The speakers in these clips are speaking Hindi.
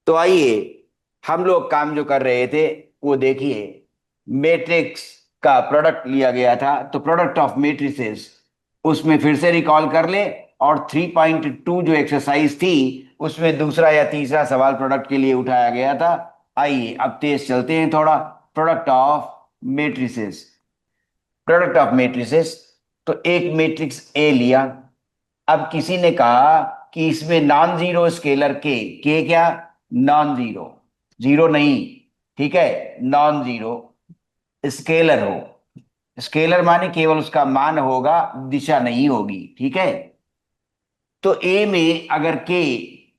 तो आइए हम लोग काम जो कर रहे थे वो देखिए, मैट्रिक्स का प्रोडक्ट लिया गया था, तो प्रोडक्ट ऑफ मैट्रिसेस उसमें फिर से रिकॉल कर ले। और 3.2 जो एक्सरसाइज थी उसमें दूसरा या तीसरा सवाल प्रोडक्ट के लिए उठाया गया था। आइए अब तेज चलते हैं थोड़ा। Product of matrices, product of matrices. तो एक मैट्रिक्स ए लिया। अब किसी ने कहा कि इसमें नॉन जीरो स्केलर के क्या, नॉन जीरो, जीरो नहीं, ठीक है, नॉन जीरो स्केलर हो। स्केलर माने केवल उसका मान होगा, दिशा नहीं होगी, ठीक है। तो ए में अगर के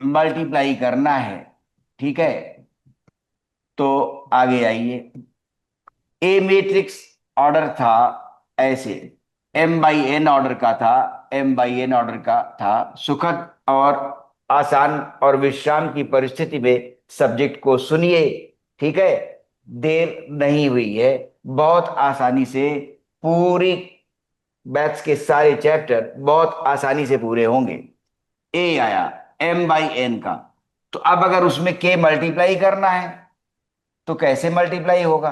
मल्टीप्लाई करना है, ठीक है, तो आगे आइए। ए मैट्रिक्स ऑर्डर था ऐसे, एम बाई एन ऑर्डर का था, एम बाई एन ऑर्डर का था। सुखद और आसान और विश्राम की परिस्थिति में सब्जेक्ट को सुनिए, ठीक है। देर नहीं हुई है, बहुत आसानी से पूरी मैथ्स के सारे चैप्टर बहुत आसानी से पूरे होंगे। ए आया एम बाई एन का। तो अब अगर उसमें के मल्टीप्लाई करना है तो कैसे मल्टीप्लाई होगा,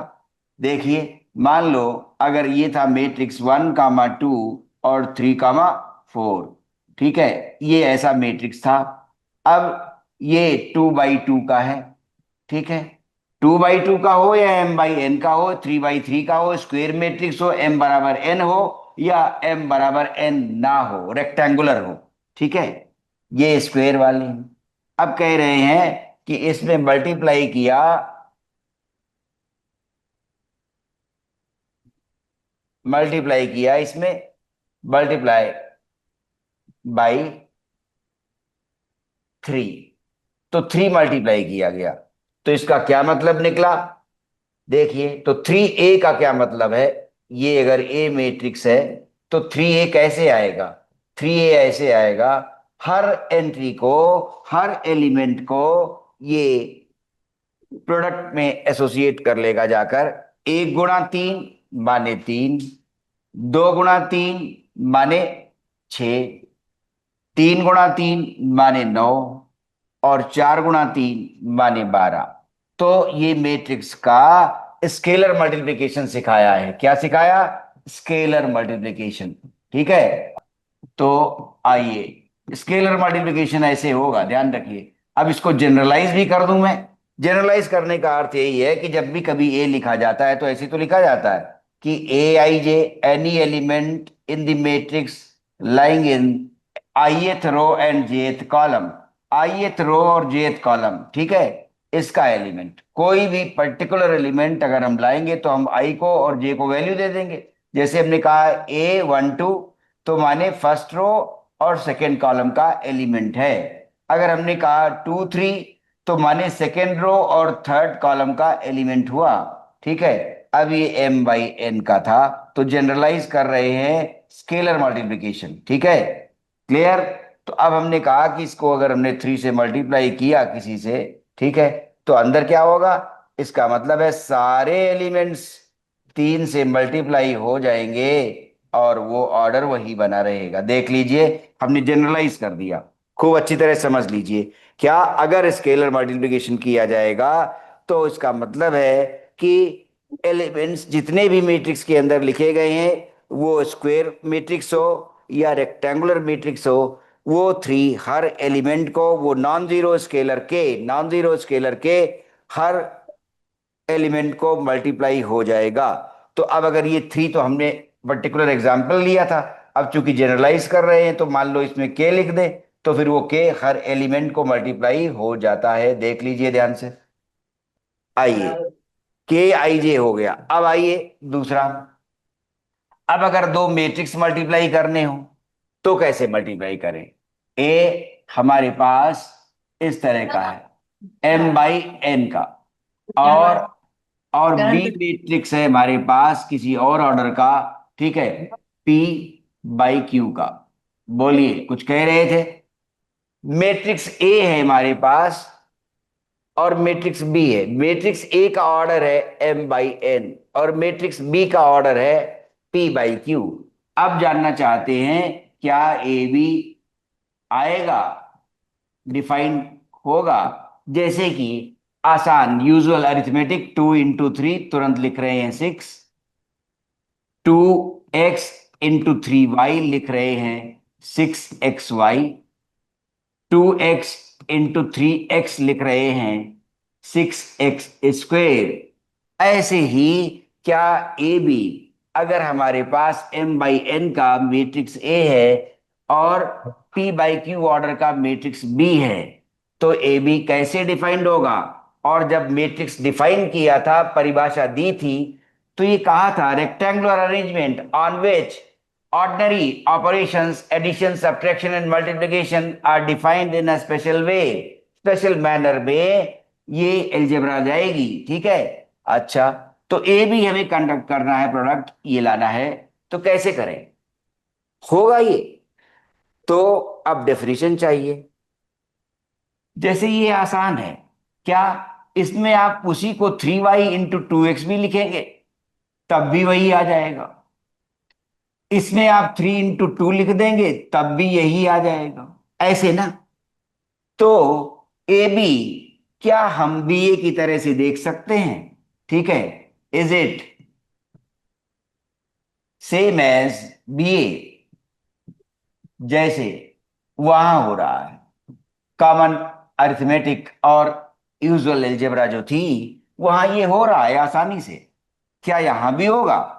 देखिए। मान लो अगर ये था मैट्रिक्स 1, 2 और 3, 4, ठीक है, ये ऐसा मैट्रिक्स था। अब ये 2/2 का है, ठीक है। 2/2 का हो या एम बाई एन का हो, 3/3 का हो, स्क्वायर मैट्रिक्स हो, एम बराबर एन हो या एम बराबर एन ना हो, रेक्टेंगुलर हो, ठीक है। ये स्क्वायर वाले हैं। अब कह रहे हैं कि इसमें मल्टीप्लाई किया, मल्टीप्लाई किया इसमें, मल्टीप्लाई बाई 3, तो 3 मल्टीप्लाई किया गया। तो इसका क्या मतलब निकला, देखिए। तो 3a का क्या मतलब है, ये अगर ए मैट्रिक्स है तो 3a कैसे आएगा, 3a ऐसे आएगा, हर एंट्री को, हर एलिमेंट को ये प्रोडक्ट में एसोसिएट कर लेगा जाकर। 1 गुणा 3 माने 3, 2 गुणा 3 माने 6, 3 गुणा 3 माने 9 और 4 गुणा 3 माने 12। तो ये मैट्रिक्स का स्केलर मल्टीप्लिकेशन सिखाया है। क्या सिखाया, स्केलर मल्टीप्लिकेशन, ठीक है। तो आइए, स्केलर मल्टीप्लिकेशन ऐसे होगा, ध्यान रखिए। अब इसको जनरलाइज भी कर दूं मैं। जनरलाइज करने का अर्थ यही है कि जब भी कभी ए लिखा जाता है तो ऐसे तो लिखा जाता है कि a i j any element in the matrix lying in ith row and jth column, ith row और jth कॉलम, ठीक है। इसका एलिमेंट, कोई भी पर्टिकुलर एलिमेंट अगर हम लाएंगे तो हम आई को और जे को वैल्यू दे देंगे। जैसे हमने कहा A12 तो माने फर्स्ट रो और सेकेंड कॉलम का एलिमेंट है। अगर हमने कहा 2, 3 तो माने सेकेंड रो और थर्ड कॉलम का एलिमेंट हुआ, ठीक है। अब ये एम बाई एन का था, तो जनरलाइज कर रहे हैं स्केलर मल्टीप्लिकेशन, ठीक है, क्लियर। तो अब हमने कहा कि इसको अगर हमने 3 से मल्टीप्लाई किया किसी से, ठीक है, तो अंदर क्या होगा, इसका मतलब है सारे एलिमेंट्स 3 से मल्टीप्लाई हो जाएंगे और वो ऑर्डर वही बना रहेगा। देख लीजिए, हमने जनरलाइज कर दिया, खूब अच्छी तरह समझ लीजिए। क्या, अगर स्केलर मल्टीप्लिकेशन किया जाएगा तो इसका मतलब है कि एलिमेंट्स जितने भी मैट्रिक्स के अंदर लिखे गए हैं, वो स्क्वायर मैट्रिक्स हो या रेक्टेंगुलर मैट्रिक्स हो, वो 3 हर एलिमेंट को, वो नॉन जीरो स्केलर के, नॉन जीरो स्केलर के हर एलिमेंट को मल्टीप्लाई हो जाएगा। तो अब अगर ये 3 तो हमने पर्टिकुलर एग्जाम्पल लिया था, अब चूंकि जनरलाइज कर रहे हैं तो मान लो इसमें के लिख दे, तो फिर वो के हर एलिमेंट को मल्टीप्लाई हो जाता है। देख लीजिए ध्यान से। आइए, के आई जे हो गया। अब आइए दूसरा। अब अगर दो मैट्रिक्स मल्टीप्लाई करने हो तो कैसे मल्टीप्लाई करें। ए हमारे पास इस तरह का है, एम बाई एन का, और बी मैट्रिक्स है हमारे पास किसी और ऑर्डर का, ठीक है, पी बाई क्यू का। बोलिए, कुछ कह रहे थे। मैट्रिक्स ए है हमारे पास और मैट्रिक्स बी है। मैट्रिक्स ए का ऑर्डर है एम बाई एन और मैट्रिक्स बी का ऑर्डर है पी बाई क्यू। अब जानना चाहते हैं क्या ए बी आएगा, डिफाइंड होगा। जैसे कि आसान यूजुअल अरिथमेटिक, 2 into 3 तुरंत लिख रहे हैं 6, 2x into 3y लिख रहे हैं 6xy, 2x into 3x लिख रहे हैं 6x²। ऐसे ही क्या ए बी, अगर हमारे पास m/n का मैट्रिक्स ए है और p/q ऑर्डर का मैट्रिक्स बी है, तो ए बी कैसे डिफाइंड होगा? और जब मैट्रिक्स डिफाइन किया था, परिभाषा दी थी, तो ये कहा था rectangular arrangement on which ordinary operations addition subtraction and multiplication are defined in a special way, special manner में ये एल्जेब्रा जाएगी। ठीक है, अच्छा, तो ए भी हमें कंडक्ट करना है, प्रोडक्ट ये लाना है, तो कैसे करें? होगा ये, तो अब डेफिनेशन चाहिए। जैसे ये आसान है क्या, इसमें आप उसी को 3y into 2x भी लिखेंगे तब भी वही आ जाएगा, इसमें आप 3 into 2 लिख देंगे तब भी यही आ जाएगा, ऐसे ना। तो ए बी क्या हम बी ए की तरह से देख सकते हैं? ठीक है, is it same as B A, जैसे वहां हो रहा है कॉमन अरिथमेटिक और यूजुअल अलजेब्रा जो थी, वहां ये हो रहा है आसानी से, क्या यहां भी होगा?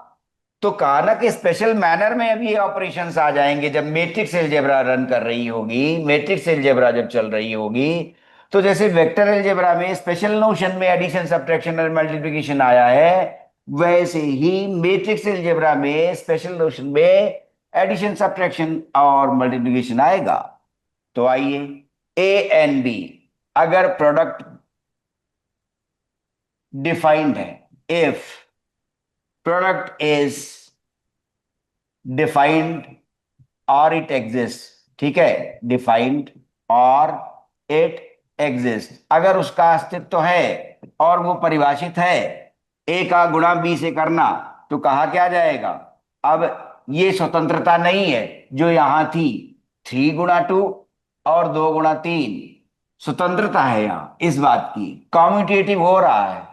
तो कहा ना कि स्पेशल मैनर में अब ये ऑपरेशंस आ जाएंगे जब मैट्रिक्स अलजेब्रा रन कर रही होगी, मैट्रिक्स अलजेब्रा जब चल रही होगी। तो जैसे वेक्टर अलजेब्रा में स्पेशल नोशन में एडिशन सब्ट्रैक्शन और मल्टीप्लिकेशन आया है, वैसे ही मैट्रिक्स अलजेब्रा में स्पेशल नोशन में एडिशन सब्ट्रैक्शन और मल्टीप्लिकेशन आएगा। तो आइए, ए एंड बी अगर प्रोडक्ट डिफाइंड है, इफ प्रोडक्ट इज डिफाइंड और इट एग्जिस्ट, ठीक है, डिफाइंड और इट एग्जिस्ट, अगर उसका अस्तित्व है और वो परिभाषित है, ए का गुणा बी से करना, तो कहा क्या जाएगा? अब ये स्वतंत्रता नहीं है जो यहां थी, 3 गुणा 2 और 2 गुणा 3, स्वतंत्रता है यहां इस बात की, कॉम्यूटेटिव हो रहा है।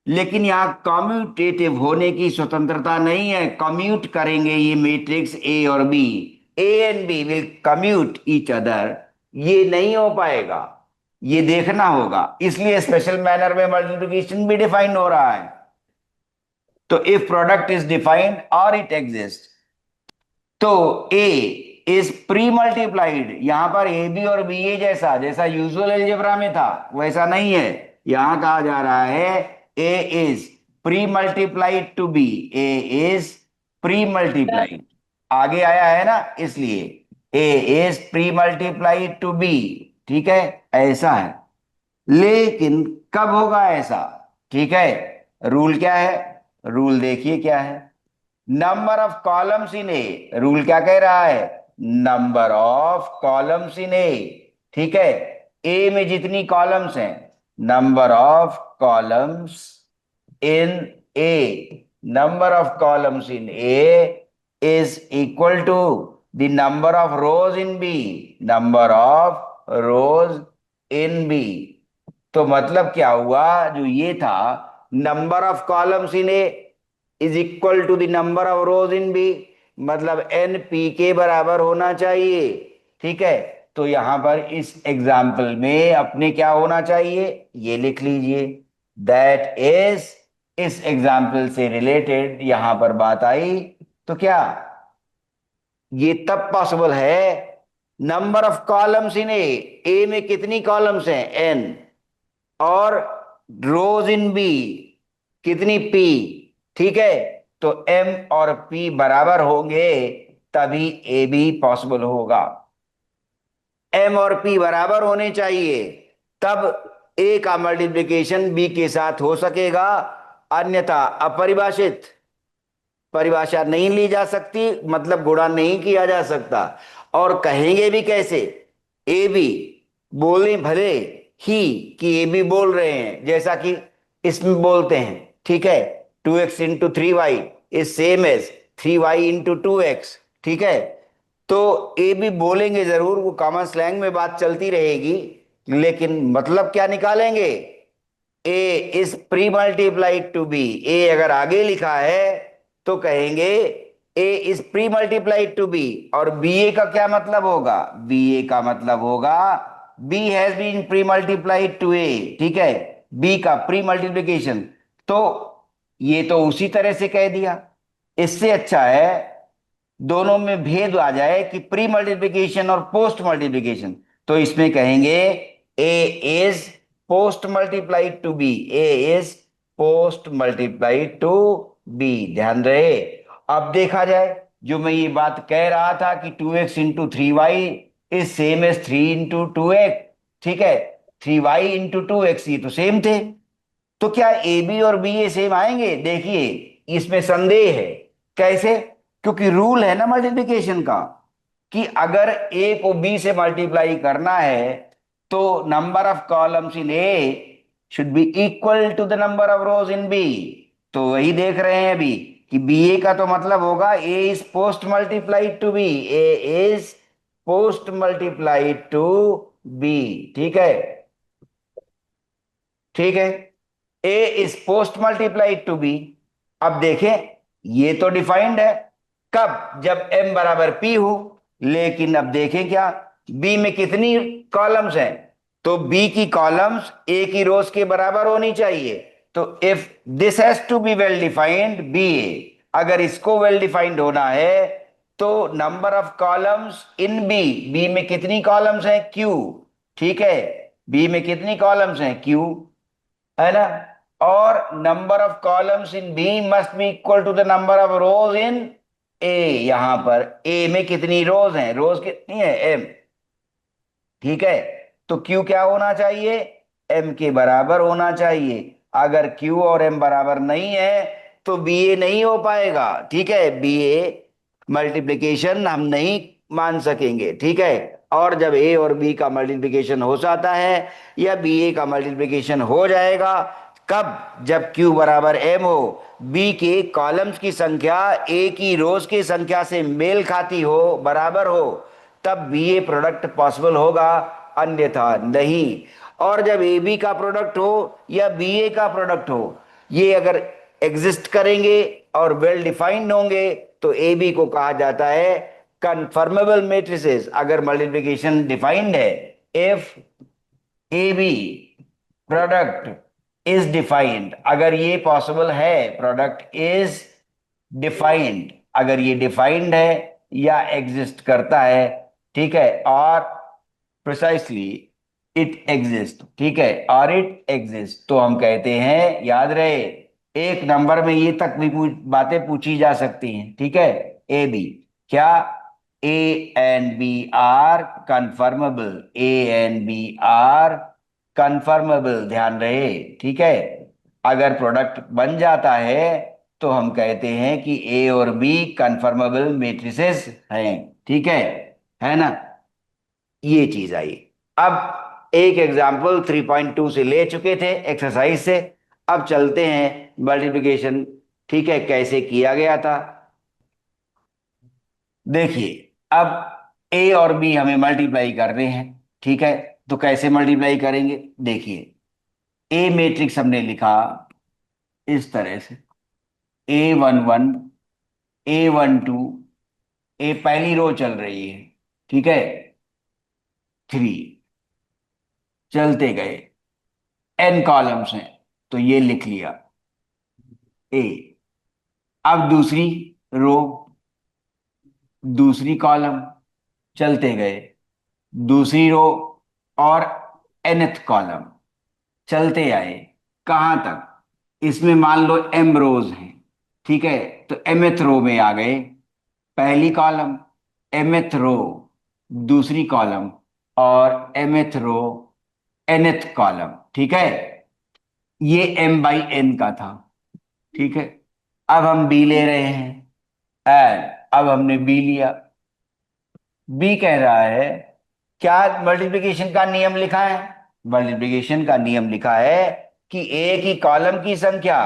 लेकिन यहां कॉम्यूटेटिव होने की स्वतंत्रता नहीं है, कम्यूट करेंगे ये मैट्रिक्स ए और B, A and B will commute each other, ये नहीं हो पाएगा, ये देखना होगा, इसलिए स्पेशल मैनर में मल्टीप्लिकेशन भी डिफाइन हो रहा है। तो इफ प्रोडक्ट इज डिफाइंड और इट एग्जिस्ट, तो ए इज प्री मल्टीप्लाइड, यहां पर ए बी और बी ए जैसा जैसा यूजुअल अलजेब्रा में था वैसा नहीं है, यहां कहा जा रहा है A is pre multiplied to B, A is pre multiplied, आगे आया है ना, इसलिए A is pre multiplied to B. ठीक है, ऐसा है, लेकिन कब होगा ऐसा? ठीक है, रूल क्या है? रूल देखिए क्या है, number of columns in A, rule क्या कह रहा है? Number of columns in A. ठीक है, ए में जितनी कॉलम्स हैं, number of columns in A, number of columns in A is equal to the number of rows in B, number of rows in B. तो मतलब क्या हुआ, जो ये था number of columns in A is equal to the number of rows in B, मतलब एन पी के बराबर होना चाहिए। ठीक है, तो यहां पर इस एग्जाम्पल में अपने क्या होना चाहिए, ये लिख लीजिए, दैट इज, इस एग्जाम्पल से रिलेटेड यहां पर बात आई, तो क्या ये तब पॉसिबल है, नंबर ऑफ कॉलम्स इन ए में कितनी कॉलम्स हैं, एन, और रोज इन बी कितनी, पी। ठीक है, तो एम और पी बराबर होंगे तभी ए बी पॉसिबल होगा, एम और पी बराबर होने चाहिए, तब ए का मल्टीप्लिकेशन बी के साथ हो सकेगा, अन्यथा अपरिभाषित, परिभाषा नहीं ली जा सकती, मतलब गुणा नहीं किया जा सकता। और कहेंगे भी कैसे, ए बी बोले भले ही कि ए बी बोल रहे हैं जैसा कि इसमें बोलते हैं, ठीक है, 2x into 3y is same as 3y into 2x। ठीक है, तो ए बी बोलेंगे जरूर, वो कॉमन स्लैंग में बात चलती रहेगी, लेकिन मतलब क्या निकालेंगे? A is pre multiplied to B. A अगर आगे लिखा है तो कहेंगे A is pre multiplied to B. और बी ए का क्या मतलब होगा? बी ए का मतलब होगा B has been pre multiplied to A. ठीक है, बी का प्री मल्टीप्लिकेशन। तो ये तो उसी तरह से कह दिया। इससे अच्छा है दोनों में भेद आ जाए कि प्री मल्टीप्लिकेशन और पोस्ट मल्टीप्लिकेशन। तो इसमें कहेंगे A is post multiplied to B. A is post multiplied to B. ध्यान रहे। अब देखा जाए, जो मैं ये बात कह रहा था कि 2x into three Y is same as 3 into 2x। ठीक है, 3y इंटू 2x ये तो सेम थे। तो क्या ए बी और बी ए सेम आएंगे? देखिए, इसमें संदेह है। कैसे? क्योंकि रूल है ना मल्टीप्लिकेशन का कि अगर ए को बी से मल्टीप्लाई करना है तो number of columns in A should be equal to the number of rows in B. तो वही देख रहे हैं अभी कि बी ए का तो मतलब होगा A is post multiplied to B. A is post multiplied to B. ठीक है, ठीक है। A is post multiplied to B. अब देखें, ये तो डिफाइंड है। कब? जब m बराबर p हो। लेकिन अब देखें क्या, b में कितनी कॉलम्स हैं? तो b की कॉलम्स a की रोज के बराबर होनी चाहिए। तो if this has to be well defined B A, अगर इसको वेल डिफाइंड होना है तो number of columns in B, B में कितनी कॉलम्स हैं? q। ठीक है, बी में कितनी कॉलम्स हैं? q, है ना। और number of columns in B must be equal to the number of rows in A. यहां पर ए में कितनी रोज हैं? रोज कितनी है? एम। ठीक है, तो क्यू क्या होना चाहिए? एम के बराबर होना चाहिए। अगर क्यू और एम बराबर नहीं है तो बी ए नहीं हो पाएगा। ठीक है, बी ए मल्टीप्लिकेशन हम नहीं मान सकेंगे। ठीक है, और जब ए और बी का मल्टीप्लिकेशन हो जाता है या बी ए का मल्टीप्लिकेशन हो जाएगा, कब? जब क्यू बराबर एम हो, बी के कॉलम्स की संख्या ए की रोज की संख्या से मेल खाती हो, बराबर हो, तब बी ए प्रोडक्ट पॉसिबल होगा, अन्यथा नहीं। और जब ए बी का प्रोडक्ट हो या बी ए का प्रोडक्ट हो, ये अगर एग्जिस्ट करेंगे और वेल डिफाइंड होंगे तो ए बी को कहा जाता है कंफर्मेबल मैट्रिसेस। अगर मल्टीप्लिकेशन डिफाइंड है, if A B product is defined, अगर ये पॉसिबल है, प्रोडक्ट इज डिफाइंड, अगर ये डिफाइंड है या एग्जिस्ट करता है। ठीक है, और प्रिसाइसली इट एग्जिस्ट। ठीक है, और इट एग्जिस्ट, तो हम कहते हैं, याद रहे, एक नंबर में ये तक भी बातें पूछी जा सकती हैं। ठीक है, ए बी क्या? A and B are conformable. A and B are conformable, ध्यान रहे। ठीक है, अगर प्रोडक्ट बन जाता है तो हम कहते हैं कि ए और बी कंफर्मेबल मैट्रिसेस हैं। ठीक है ना। ये चीज आई। अब एक एग्जाम्पल 3.2 से ले चुके थे, एक्सरसाइज से। अब चलते हैं मल्टीप्लिकेशन। ठीक है, कैसे किया गया था। देखिए, अब ए और बी हमें मल्टीप्लाई करने हैं। ठीक है, तो कैसे मल्टीप्लाई करेंगे? देखिए, ए मैट्रिक्स हमने लिखा इस तरह से, A11, A12, ए पहली रो चल रही है। ठीक है, 3, चलते गए, n कॉलम्स हैं तो ये लिख लिया ए। अब दूसरी रो, दूसरी कॉलम, चलते गए, दूसरी रो और nth कॉलम, चलते आए। कहां तक? इसमें मान लो m रोज हैं। ठीक है, तो mth रो में आ गए, पहली कॉलम, mth रो, दूसरी कॉलम, और mth रो, nth कॉलम। ठीक है, ये m/n का था। ठीक है, अब हम बी ले रहे हैं। एंड अब हमने बी लिया। बी कह रहा है, क्या मल्टीप्लिकेशन का नियम लिखा है? मल्टीप्लिकेशन का नियम लिखा है कि ए की कॉलम की संख्या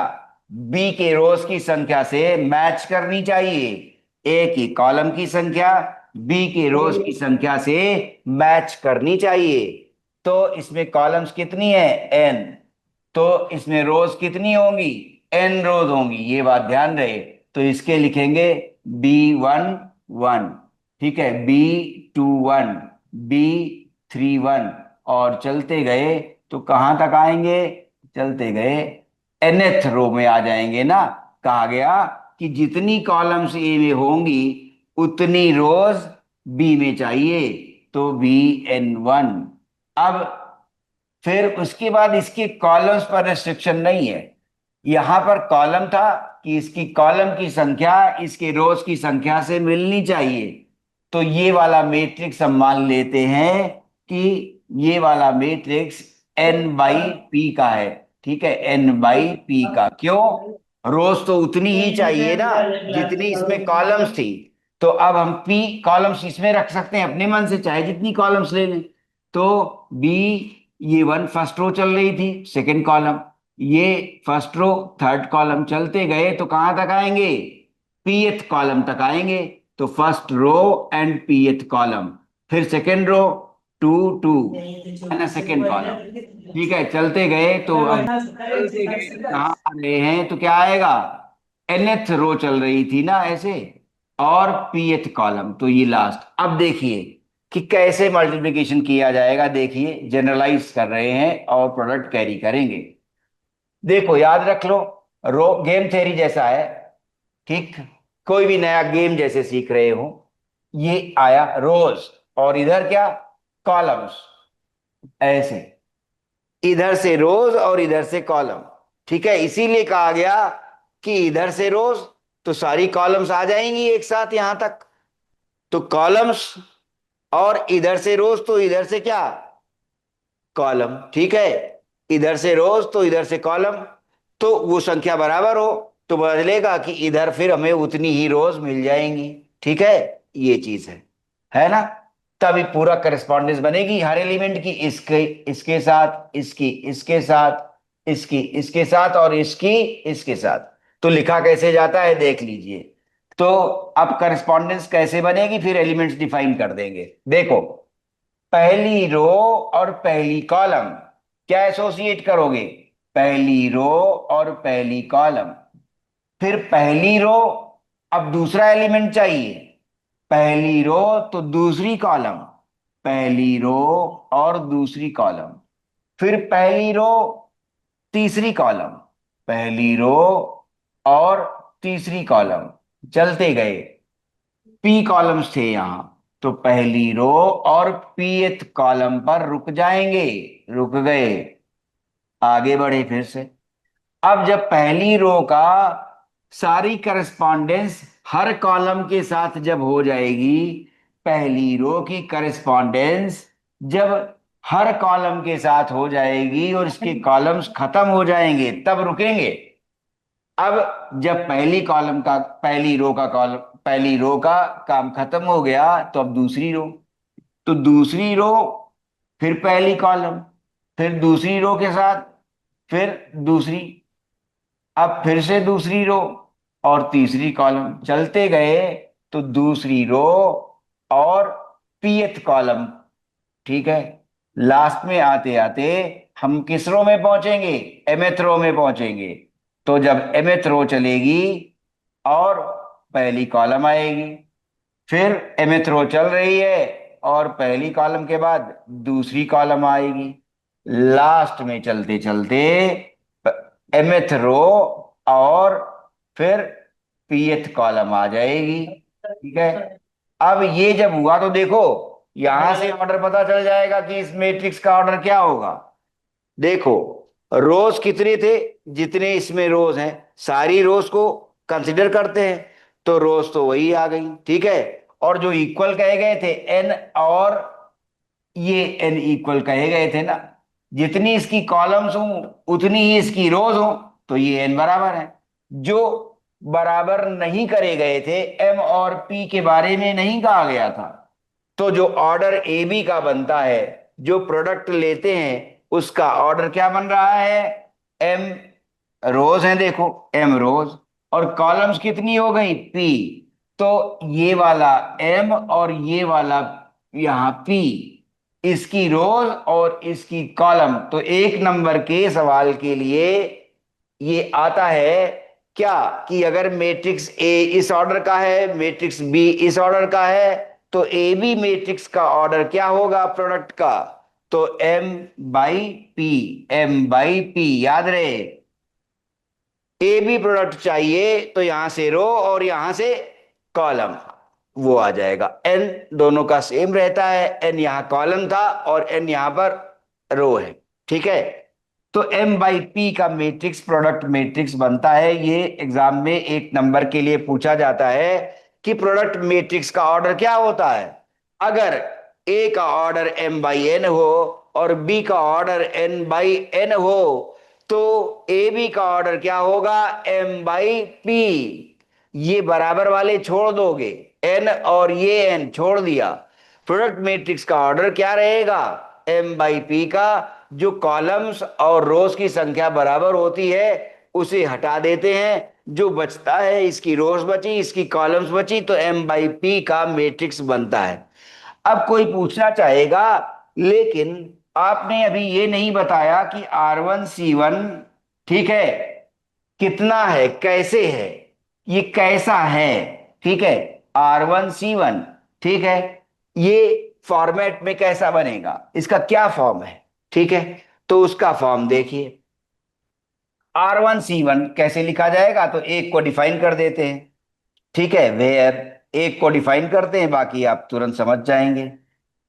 बी के रोज की संख्या से मैच करनी चाहिए। ए की कॉलम की संख्या बी के रोज की संख्या से मैच करनी चाहिए। तो इसमें कॉलम्स कितनी है, n। तो इसमें रोज कितनी होंगी, n रोज होंगी, ये बात ध्यान रहे। तो इसके लिखेंगे B11, ठीक है, B21, B31, और चलते गए तो कहाँ तक आएंगे, चलते गए nth रो में आ जाएंगे ना। कहा गया कि जितनी कॉलम्स ए में होंगी उतनी रोज बी में चाहिए, तो Bn1। अब फिर उसके बाद इसके कॉलम्स पर रेस्ट्रिक्शन नहीं है। यहां पर कॉलम था कि इसकी कॉलम की संख्या इसके रोज की संख्या से मिलनी चाहिए। तो ये वाला मैट्रिक्स हम मान लेते हैं कि ये वाला मैट्रिक्स n बाई पी का है। ठीक है, n बाई पी का। क्यों, रोज तो उतनी ही चाहिए ना जितनी इसमें कॉलम्स थी। तो अब हम पी कॉलम्स इसमें रख सकते हैं अपने मन से, चाहे जितनी कॉलम्स ले लें। तो बी, ये वन फर्स्ट रो चल रही थी, सेकंड कॉलम, ये फर्स्ट रो थर्ड कॉलम, चलते गए तो कहां तक आएंगे, पीएथ कॉलम तक आएंगे। तो first row and pth column, फिर सेकंड रो, टू टू है सेकंड कॉलम। ठीक है, चलते गए तो अब चलते गए तो कहाँ आ रहे हैं, तो क्या आएगा, एनएथ रो चल रही थी ना ऐसे, और पीएथ कॉलम, तो ये लास्ट। अब देखिए कि कैसे मल्टीप्लिकेशन किया जाएगा। देखिए जनरलाइज कर रहे हैं और प्रोडक्ट कैरी करेंगे। देखो याद रख लो, रो गेम थ्योरी जैसा है, ठीक, कोई भी नया गेम जैसे सीख रहे हो। ये आया रोज, और इधर क्या, कॉलम्स, ऐसे, इधर से रोज और इधर से कॉलम। ठीक है, इसीलिए कहा गया कि इधर से रोज तो सारी कॉलम्स आ जाएंगी एक साथ यहां तक, तो कॉलम्स, और इधर से रोज तो इधर से क्या, कॉलम। ठीक है, इधर से रोज तो इधर से कॉलम, तो वो संख्या बराबर हो तो बदलेगा कि इधर फिर हमें उतनी ही रोज मिल जाएंगी। ठीक है, ये चीज है ना। तभी पूरा करस्पॉन्डेंस बनेगी हर एलिमेंट की, इसके इसके साथ, इसकी इसके साथ, इसकी इसके साथ, और इसकी इसके साथ। तो लिखा कैसे जाता है देख लीजिए। तो अब करस्पॉन्डेंस कैसे बनेगी, फिर एलिमेंट्स डिफाइन कर देंगे। देखो, पहली रो और पहली कॉलम क्या एसोसिएट करोगे, पहली रो और पहली कॉलम, फिर पहली रो, अब दूसरा एलिमेंट चाहिए, पहली रो तो दूसरी कॉलम, पहली रो और दूसरी कॉलम, फिर पहली रो तीसरी कॉलम, पहली रो और तीसरी कॉलम, चलते गए, पी कॉलम्स थे यहां, तो पहली रो और पीएथ कॉलम पर रुक जाएंगे, रुक गए, आगे बढ़े फिर से। अब जब पहली रो का सारी करस्पॉन्डेंस हर कॉलम के साथ जब हो जाएगी, पहली रो की करस्पॉन्डेंस जब हर कॉलम के साथ हो जाएगी और इसके कॉलम्स खत्म हो जाएंगे तब रुकेंगे। अब जब पहली कॉलम का, पहली रो का कॉलम, पहली रो का काम खत्म हो गया, तो अब दूसरी रो, तो दूसरी रो, फिर पहली कॉलम, फिर दूसरी रो के साथ, फिर दूसरी, अब फिर से दूसरी रो और तीसरी कॉलम, चलते गए तो दूसरी रो और पीएथ कॉलम। ठीक है, लास्ट में आते आते हम किस रो में पहुंचेंगे, एमएथ रो में पहुंचेंगे। तो जब एमएथ रो चलेगी और पहली कॉलम आएगी, फिर एमएथ रो चल रही है और पहली कॉलम के बाद दूसरी कॉलम आएगी, लास्ट में चलते चलते एमएथ रो और फिर पीएथ कॉलम आ जाएगी। ठीक है, अब ये जब हुआ तो देखो यहां से ऑर्डर पता चल जाएगा कि इस मैट्रिक्स का ऑर्डर क्या होगा। देखो, रोज कितने थे, जितने इसमें रोज हैं सारी रोज को कंसिडर करते हैं, तो रोज तो वही आ गई। ठीक है, और जो इक्वल कहे गए थे एन, और ये एन इक्वल कहे गए थे ना, जितनी इसकी कॉलम्स हों उतनी ही इसकी रोज हो, तो ये एन बराबर है। जो बराबर नहीं करे गए थे, एम और पी के बारे में नहीं कहा गया था, तो जो ऑर्डर ए बी का बनता है, जो प्रोडक्ट लेते हैं उसका ऑर्डर क्या बन रहा है, एम रोज है, देखो एम रोज, और कॉलम्स कितनी हो गई, पी। तो ये वाला एम और ये वाला यहाँ पी, इसकी रोज और इसकी कॉलम। तो एक नंबर के सवाल के लिए ये आता है क्या कि अगर मैट्रिक्स ए इस ऑर्डर का है, मैट्रिक्स बी इस ऑर्डर का है, तो ए बी मैट्रिक्स का ऑर्डर क्या होगा प्रोडक्ट का? तो M by P, M by P, याद रहे। ए बी प्रोडक्ट चाहिए तो यहां से रो और यहां से कॉलम, वो आ जाएगा। एन दोनों का सेम रहता है, एन यहां कॉलम था और एन यहां पर रो है, ठीक है। तो एम बाई पी का मैट्रिक्स प्रोडक्ट मैट्रिक्स बनता है। ये एग्जाम में एक नंबर के लिए पूछा जाता है कि प्रोडक्ट मैट्रिक्स का ऑर्डर क्या होता है। अगर ए का ऑर्डर एम बाई एन हो और बी का ऑर्डर एन बाई एन हो, तो ए बी का ऑर्डर क्या होगा? M by P. ये बराबर वाले छोड़ दोगे, एन और ये एन छोड़ दिया। प्रोडक्ट मैट्रिक्स का ऑर्डर क्या रहेगा? एम बाई पी का। जो कॉलम्स और रोज की संख्या बराबर होती है उसे हटा देते हैं, जो बचता है, इसकी रोज बची इसकी कॉलम्स बची, तो एम बाई पी का मैट्रिक्स बनता है। अब कोई पूछना चाहेगा लेकिन आपने अभी ये नहीं बताया कि R1 C1, ठीक है, कितना है, कैसे है, ये कैसा है, ठीक है। R1 C1, ठीक है, ये फॉर्मेट में कैसा बनेगा, इसका क्या फॉर्म है, ठीक है। तो उसका फॉर्म देखिए। R1 C1 कैसे लिखा जाएगा? तो एक को डिफाइन कर देते हैं, ठीक है, वेयर, एक को डिफाइन करते हैं, बाकी आप तुरंत समझ जाएंगे।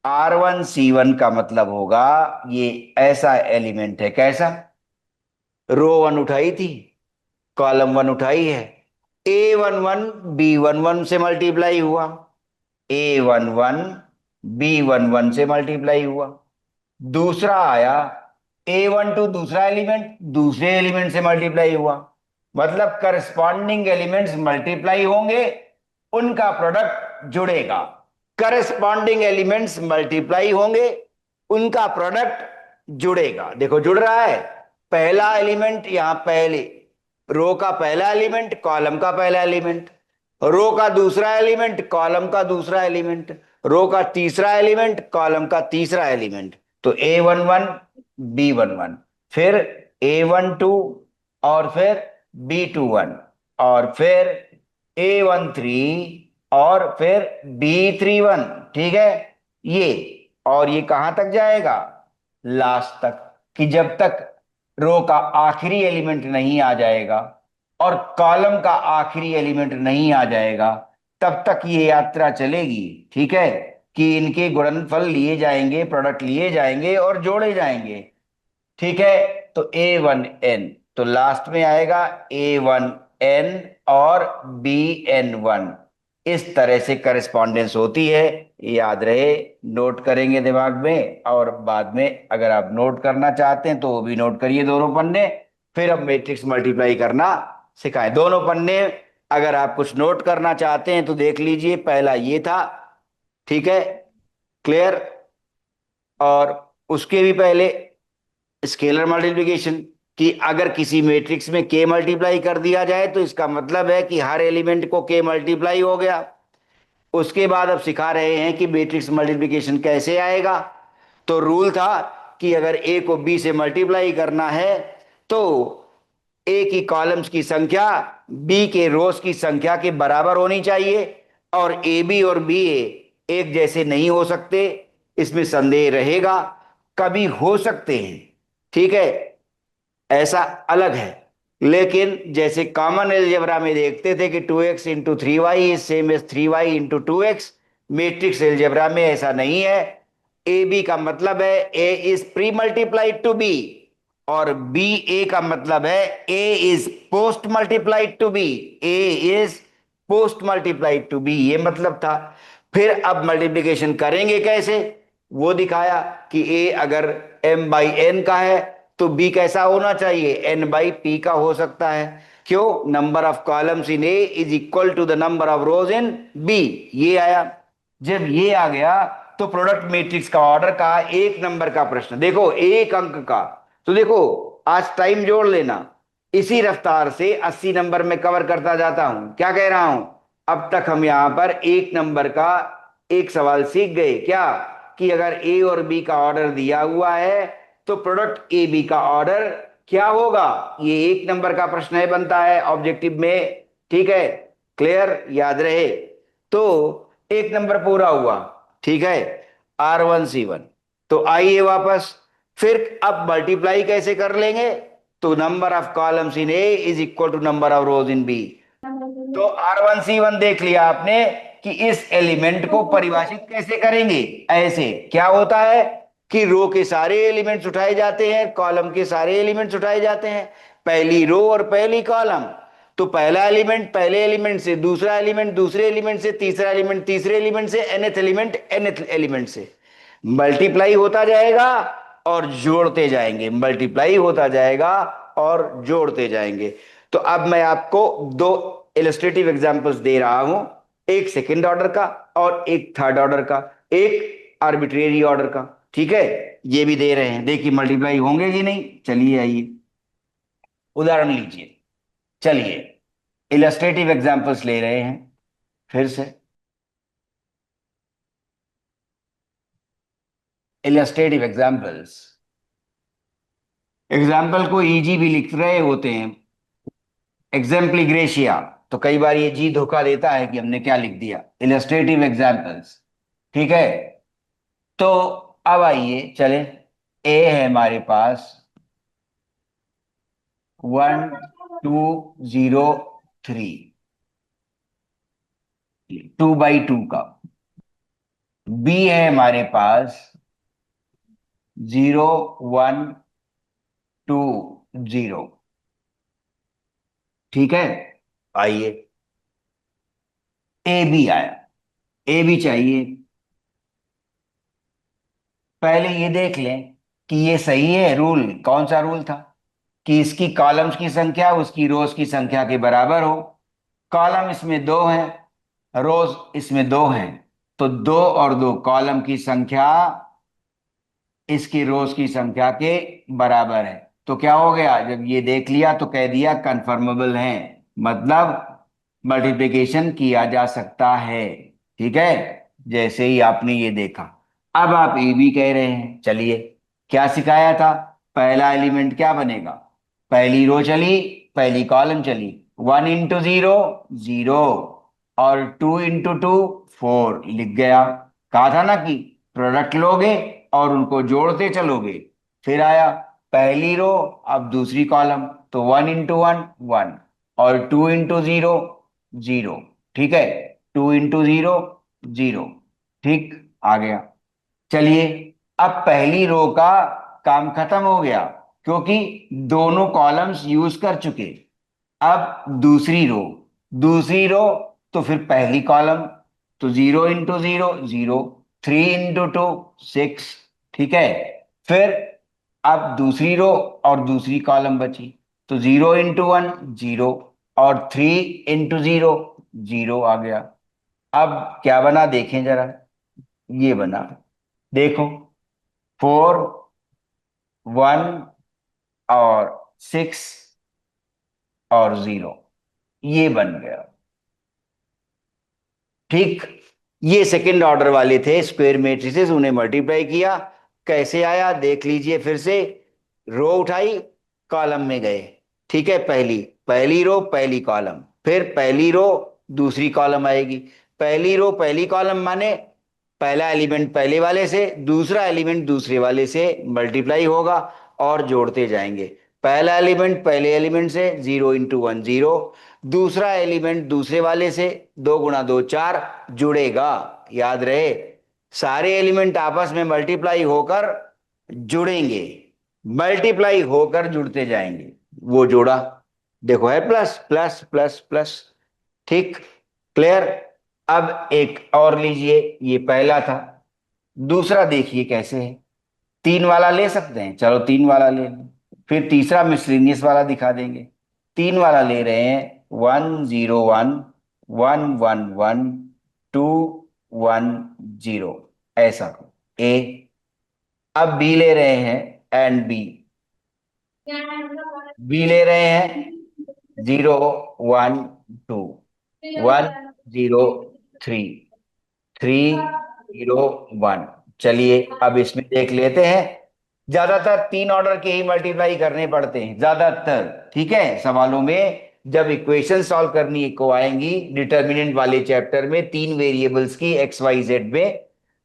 R1 C1 का मतलब होगा ये ऐसा एलिमेंट है, कैसा? रो वन उठाई थी, कॉलम वन उठाई है, A11 B11 से मल्टीप्लाई हुआ, A11 B11 से मल्टीप्लाई हुआ। दूसरा आया A12, दूसरा एलिमेंट दूसरे एलिमेंट से मल्टीप्लाई हुआ। मतलब करस्पॉन्डिंग एलिमेंट्स मल्टीप्लाई होंगे, उनका प्रोडक्ट जुड़ेगा। करस्पॉन्डिंग एलिमेंट्स मल्टीप्लाई होंगे, उनका प्रोडक्ट जुड़ेगा। देखो जुड़ रहा है। पहला एलिमेंट यहां पहले, रो का पहला एलिमेंट कॉलम का पहला एलिमेंट, रो का दूसरा एलिमेंट कॉलम का दूसरा एलिमेंट, रो का तीसरा एलिमेंट कॉलम का तीसरा एलिमेंट। तो A11 B11, फिर A12, और फिर B21, और फिर A13, और फिर B31, ठीक है। ये और ये कहां तक जाएगा? लास्ट तक, कि जब तक रो का आखिरी एलिमेंट नहीं आ जाएगा और कॉलम का आखिरी एलिमेंट नहीं आ जाएगा, तब तक ये यात्रा चलेगी, ठीक है, कि इनके गुणनफल लिए जाएंगे, प्रोडक्ट लिए जाएंगे और जोड़े जाएंगे, ठीक है। तो A1N, तो लास्ट में आएगा A1N और BN1। इस तरह से करस्पॉन्डेंस होती है, याद रहे, नोट करेंगे दिमाग में, और बाद में अगर आप नोट करना चाहते हैं तो वो भी नोट करिए दोनों पन्ने। फिर अब मैट्रिक्स मल्टीप्लाई करना सिखाएं दोनों पन्ने। अगर आप कुछ नोट करना चाहते हैं तो देख लीजिए, पहला ये था, ठीक है, क्लियर। और उसके भी पहले स्केलर मल्टीप्लिकेशन, कि अगर किसी मैट्रिक्स में के मल्टीप्लाई कर दिया जाए तो इसका मतलब है कि हर एलिमेंट को के मल्टीप्लाई हो गया। उसके बाद अब सिखा रहे हैं कि मैट्रिक्स मल्टीप्लिकेशन कैसे आएगा। तो रूल था कि अगर ए को बी से मल्टीप्लाई करना है तो ए की कॉलम्स की संख्या बी के रोज की संख्या के बराबर होनी चाहिए, और ए बी और बी ए एक जैसे नहीं हो सकते, इसमें संदेह रहेगा। कभी हो सकते हैं, ठीक है, ऐसा अलग है, लेकिन जैसे कॉमन एलजेब्रा में देखते थे कि 2x into 3y is same as 3y into 2x, matrix algebra में ऐसा नहीं है। ए बी का मतलब है A is pre multiplied to B, और बी ए का मतलब है A is post multiplied to B, A is post multiplied to B, ये मतलब था। फिर अब मल्टीप्लिकेशन करेंगे कैसे, वो दिखाया कि ए अगर m बाई एन का है तो b कैसा होना चाहिए, n बाई p का हो सकता है। क्यों? Number of columns in a is equal to the number of rows in b। ये आया। जब ये आ गया तो प्रोडक्ट मैट्रिक्स का ऑर्डर का एक नंबर का प्रश्न, देखो एक अंक का, तो देखो आज टाइम जोड़ लेना, इसी रफ्तार से 80 नंबर में कवर करता जाता हूं। क्या कह रहा हूं? अब तक हम यहां पर एक नंबर का एक सवाल सीख गए, क्या? कि अगर ए और बी का ऑर्डर दिया हुआ है तो प्रोडक्ट ए बी का ऑर्डर क्या होगा। ये 1 नंबर का प्रश्न है, बनता है ऑब्जेक्टिव में। ठीक है, क्लियर, याद रहे। तो 1 नंबर पूरा हुआ। ठीक है, R1C1। तो आइए वापस, फिर अब मल्टीप्लाई कैसे कर लेंगे। तो number of columns in A is equal to number of rows in B. तो R1C1 देख लिया आपने कि इस एलिमेंट को परिभाषित कैसे करेंगे। ऐसे क्या होता है कि रो के सारे एलिमेंट्स उठाए जाते हैं, कॉलम के सारे एलिमेंट्स उठाए जाते हैं, पहली रो और पहली कॉलम। तो पहला एलिमेंट पहले एलिमेंट से, दूसरा एलिमेंट दूसरे एलिमेंट से, तीसरा एलिमेंट तीसरे एलिमेंट से, nth एलिमेंट nth एलिमेंट से मल्टीप्लाई होता जाएगा और जोड़ते जाएंगे, मल्टीप्लाई होता जाएगा और जोड़ते जाएंगे। तो अब मैं आपको 2 इलस्ट्रेटिव एग्जांपल्स दे रहा हूं, एक सेकंड ऑर्डर का और एक थर्ड ऑर्डर का, एक आर्बिट्रेरी ऑर्डर का। ठीक है, ये भी दे रहे हैं, देखिए मल्टीप्लाई होंगे कि नहीं। चलिए आइए उदाहरण लीजिए। चलिए इलस्ट्रेटिव एग्जांपल्स ले रहे हैं फिर से। इलस्ट्रेटिव एग्जांपल्स, एग्जाम्पल को इजी भी लिख रहे होते हैं, एग्जाम्प्लिग्रेशिया। तो कई बार ये जी धोखा देता है कि हमने क्या लिख दिया, इलस्ट्रेटिव एग्जाम्पल्स। ठीक है, तो अब आइए चले, ए है हमारे पास 1 2 0 3, 2 बाई 2 का। बी है हमारे पास 0 1 2 0। ठीक है, आइए ए बी आया, ए बी चाहिए। पहले ये देख लें कि ये सही है। रूल कौन सा रूल था कि इसकी कॉलम्स की संख्या उसकी रोज की संख्या के बराबर हो। कॉलम इसमें 2 हैं, रोज इसमें 2 हैं, तो 2 और 2 कॉलम की संख्या इसकी रोज की संख्या के बराबर है। तो क्या हो गया, जब ये देख लिया तो कह दिया कन्फर्मेबल है, मतलब मल्टीप्लिकेशन किया जा सकता है। ठीक है, जैसे ही आपने ये देखा। अब आप ये भी कह रहे हैं, चलिए क्या सिखाया था, पहला एलिमेंट क्या बनेगा, पहली रो चली पहली कॉलम चली, 1 × 0 0 और 2 × 2 4 लिख गया। कहा था ना कि प्रोडक्ट लोगे और उनको जोड़ते चलोगे। फिर आया पहली रो, अब दूसरी कॉलम, तो 1 × 1 1 और 2 × 0 0। ठीक है, 2 × 0 0। ठीक, आ गया। चलिए, अब पहली रो का काम खत्म हो गया क्योंकि दोनों कॉलम्स यूज कर चुके। अब दूसरी रो तो फिर पहली कॉलम, तो 0 × 0 0, 3 × 2 6। ठीक है, फिर अब दूसरी रो और दूसरी कॉलम बची, तो 0 × 1 0 और 3 × 0 0 आ गया। अब क्या बना देखें जरा, ये बना, देखो 4 1 और 6 और 0, ये बन गया। ठीक, ये सेकंड ऑर्डर वाले थे स्क्वायर मैट्रिसेस, उन्हें मल्टीप्लाई किया, कैसे आया देख लीजिए फिर से। रो उठाई, कॉलम में गए। ठीक है, पहली पहली रो पहली कॉलम, फिर पहली रो दूसरी कॉलम आएगी। पहली रो पहली कॉलम माने पहला एलिमेंट पहले वाले से, दूसरा एलिमेंट दूसरे वाले से मल्टीप्लाई होगा और जोड़ते जाएंगे। पहला एलिमेंट पहले एलिमेंट से 0 × 1 0, दूसरा एलिमेंट दूसरे वाले से 2 × 2 4 जुड़ेगा। याद रहे, सारे एलिमेंट आपस में मल्टीप्लाई होकर जुड़ेंगे, मल्टीप्लाई होकर जुड़ते जाएंगे। वो जोड़ा, देखो है प्लस प्लस प्लस प्लस। ठीक, क्लियर। अब एक और लीजिए, ये पहला था, दूसरा देखिए कैसे है। 3 वाला ले सकते हैं, चलो 3 वाला ले लें, फिर तीसरा मिसलिनियस वाला दिखा देंगे। 3 वाला ले रहे हैं, 1 0 1 1 1 1 2 1 0, ऐसा ए। अब बी ले रहे हैं, एंड बी, बी ले रहे हैं 0 1 2 1 0 3 3 0 1, चलिए अब इसमें देख लेते हैं। ज्यादातर तीन ऑर्डर के ही मल्टीप्लाई करने पड़ते हैं ज्यादातर, ठीक है, सवालों में। जब इक्वेशन सॉल्व करनी को आएंगी डिटर्मिनेंट वाले चैप्टर में, तीन वेरिएबल्स की एक्स वाई जेड में,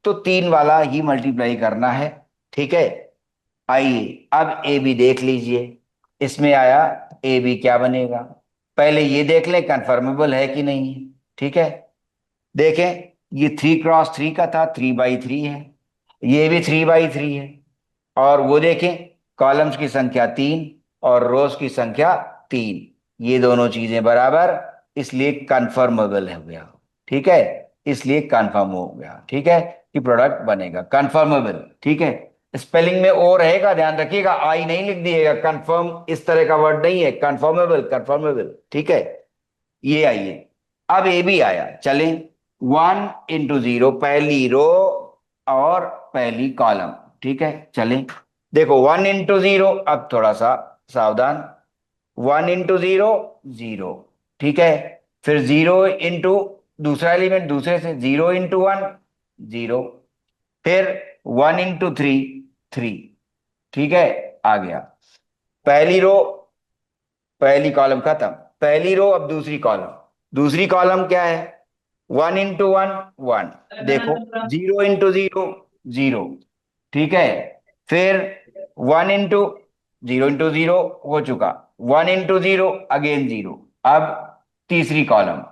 तो तीन वाला ही मल्टीप्लाई करना है, ठीक है। आइए अब ए बी देख लीजिए। इसमें आया ए बी, क्या बनेगा? पहले ये देख लें कंफर्मेबल है कि नहीं है, ठीक है। देखें, ये 3 क्रॉस 3 का था, 3/3 है। ये भी 3/3 है। और वो देखें, कॉलम्स की संख्या 3 और रोज की संख्या 3, ये दोनों चीजें बराबर, इसलिए कंफर्मेबल हो गया, ठीक है। इसलिए कंफर्म हो गया, ठीक है, कि प्रोडक्ट बनेगा कंफर्मेबल, ठीक है। स्पेलिंग में ओ रहेगा, ध्यान रखिएगा, आई नहीं लिख दिएगा। कंफर्म इस तरह का वर्ड नहीं है, कंफर्मेबल कंफर्मेबल, ठीक है। ये आइए, अब ए भी आया, चलें। 1 × 0, पहली रो और पहली कॉलम, ठीक है, चलें। देखो 1 × 0, अब थोड़ा सा सावधान। 1 × 0, 0, ठीक है। फिर 0 दूसरा एलिमेंट दूसरे से, 0 × 1, 0। फिर 1 × 3, 3, ठीक है, आ गया। पहली रो, पहली कॉलम खत्म। पहली रो, अब दूसरी कॉलम। दूसरी कॉलम क्या है? 1 × 1, 1। देखो 0 × 0, 0, ठीक है। फिर 0 × 0 हो चुका। 1 × 0 अगेन 0। अब तीसरी कॉलम,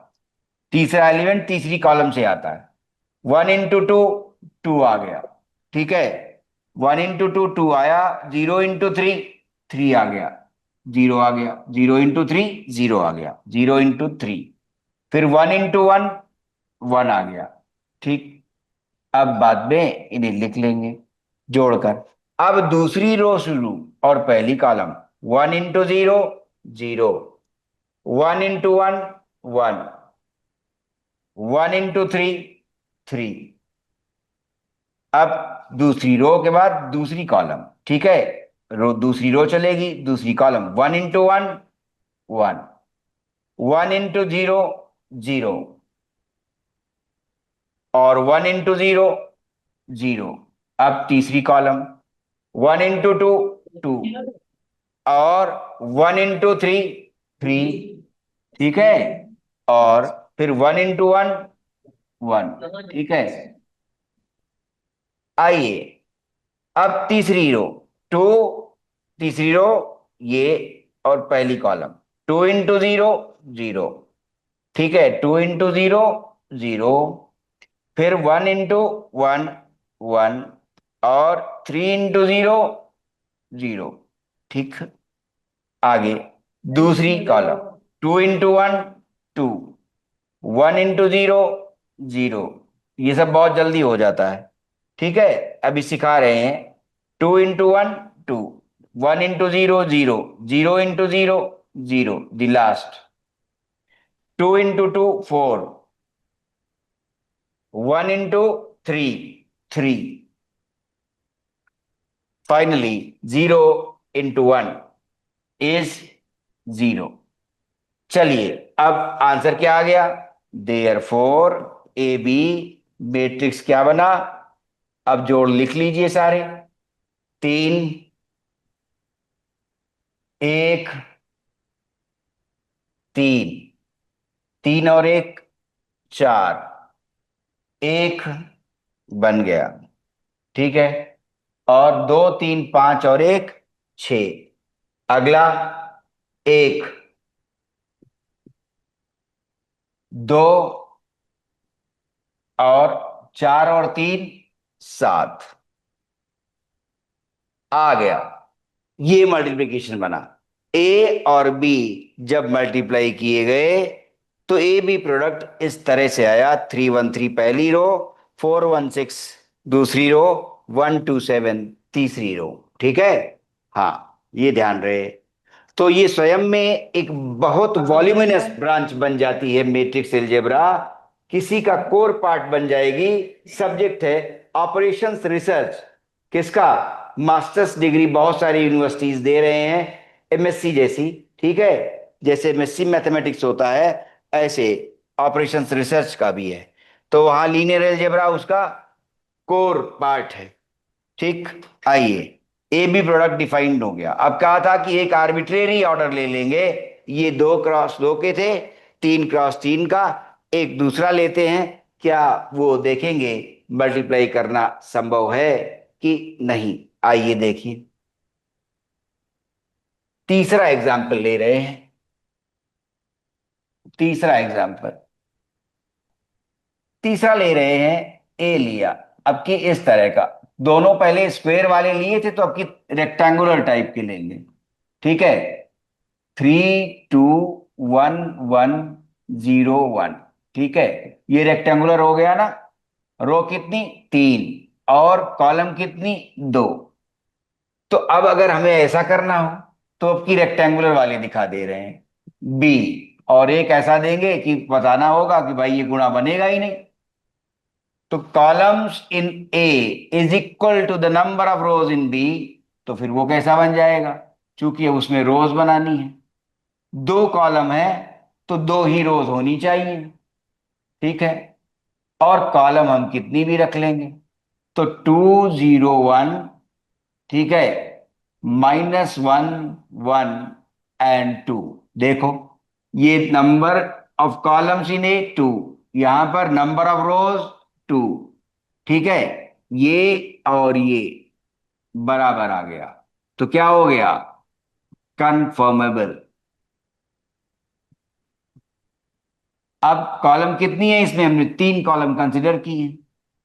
तीसरा एलिमेंट तीसरी कॉलम से आता है। 1 × 2, 2 आ गया, ठीक है। 1 × 2, 2 आया। 0 × 3, 3 आ गया, 0 आ गया। 0 × 3, 0 आ गया, 0 × 3। फिर 1 × 1, 1 आ गया, ठीक। अब बाद में इन्हें लिख लेंगे जोड़कर। अब दूसरी रो शुरू और पहली कॉलम। 1 × 0, 0। 1 × 1, 1। 1 × 3, 3। अब दूसरी रो के बाद दूसरी कॉलम, ठीक है। रो, दूसरी रो चलेगी, दूसरी कॉलम। 1 × 1, 1। 1 × 0, 0। और 1 × 0, 0। अब तीसरी कॉलम। 1 × 2, 2। और 1 × 3, 3, ठीक है। और फिर 1 × 1, 1, ठीक है। आइए अब तीसरी रो, टू, तीसरी रो, ये, और पहली कॉलम। 2 × 0, 0, ठीक है। 2 × 0, 0। फिर 1 × 1, 1। और 3 × 0, 0, ठीक। आगे दूसरी कॉलम। 2 × 1, 2। 1 × 0, 0। ये सब बहुत जल्दी हो जाता है, ठीक है। अभी सिखा रहे हैं। 2 × 1, 2। 1 × 0, 0। 0 × 0, 0, द लास्ट। 2 × 2, 4। 1 × 3, 3। Finally 0 × 1 is 0। चलिए अब आंसर क्या आ गया? Therefore A B matrix क्या बना? अब जोड़ लिख लीजिए सारे। 3, 1, 3, 3 और 1, 4, 1 बन गया, ठीक है। और 2, 3, 5 और 1, 6। अगला 1, 2 और 4 और 3, 7 आ गया। ये मल्टीप्लिकेशन बना। ए और बी जब मल्टीप्लाई किए गए तो ए बी प्रोडक्ट इस तरह से आया। 313 पहली रो, 416 दूसरी रो, 127 तीसरी रो, ठीक है। हाँ, ये ध्यान रहे। तो ये स्वयं में एक बहुत वॉल्यूमिनस ब्रांच बन जाती है मैट्रिक्स अलजेब्रा, किसी का कोर पार्ट बन जाएगी। सब्जेक्ट है ऑपरेशंस रिसर्च, किसका? मास्टर्स डिग्री बहुत सारी यूनिवर्सिटीज दे रहे हैं, एमएससी जैसी, ठीक है। जैसे एमएससी मैथमेटिक्स होता है, ऐसे ऑपरेशंस रिसर्च का भी है। तो वहां लीनियर अलजेब्रा उसका कोर पार्ट है। ठीक, आइए, ए बी प्रोडक्ट डिफाइंड हो गया। अब कहा था कि एक आर्बिट्रेरी ऑर्डर ले लेंगे, ये 2x2 के थे, 3x3 का, एक दूसरा लेते हैं, क्या वो देखेंगे मल्टीप्लाई करना संभव है कि नहीं। आइए देखिए, तीसरा एग्जाम्पल ले रहे हैं। तीसरा एग्जाम्पल, तीसरा ले रहे हैं, ए लिया, अब की इस तरह का, दोनों पहले स्क्वायर वाले लिए थे तो अब की रेक्टेंगुलर टाइप के लेंगे। ठीक है, 3 2 1 1 0 1। ठीक है, ये रेक्टेंगुलर हो गया ना। रो कितनी, 3, और कॉलम कितनी, 2। तो अब अगर हमें ऐसा करना हो तो अब की रेक्टेंगुलर वाले दिखा दे रहे हैं बी, और एक ऐसा देंगे कि बताना होगा कि भाई ये गुणा बनेगा ही नहीं। तो columns in A is equal to the number of rows in B, तो फिर वो कैसा बन जाएगा, क्योंकि अब उसमें रोज बनानी है, 2 कॉलम है तो 2 ही रोज होनी चाहिए। ठीक है, और कॉलम हम कितनी भी रख लेंगे, तो 2 0 1, ठीक है, -1 1 एंड 2। देखो, ये नंबर ऑफ कॉलम्स इन ए 2, यहां पर नंबर ऑफ रोज 2। ठीक है, ये और ये बराबर आ गया, तो क्या हो गया, कन्फर्मेबल। अब कॉलम कितनी है इसमें, हमने 3 कॉलम कंसिडर की है।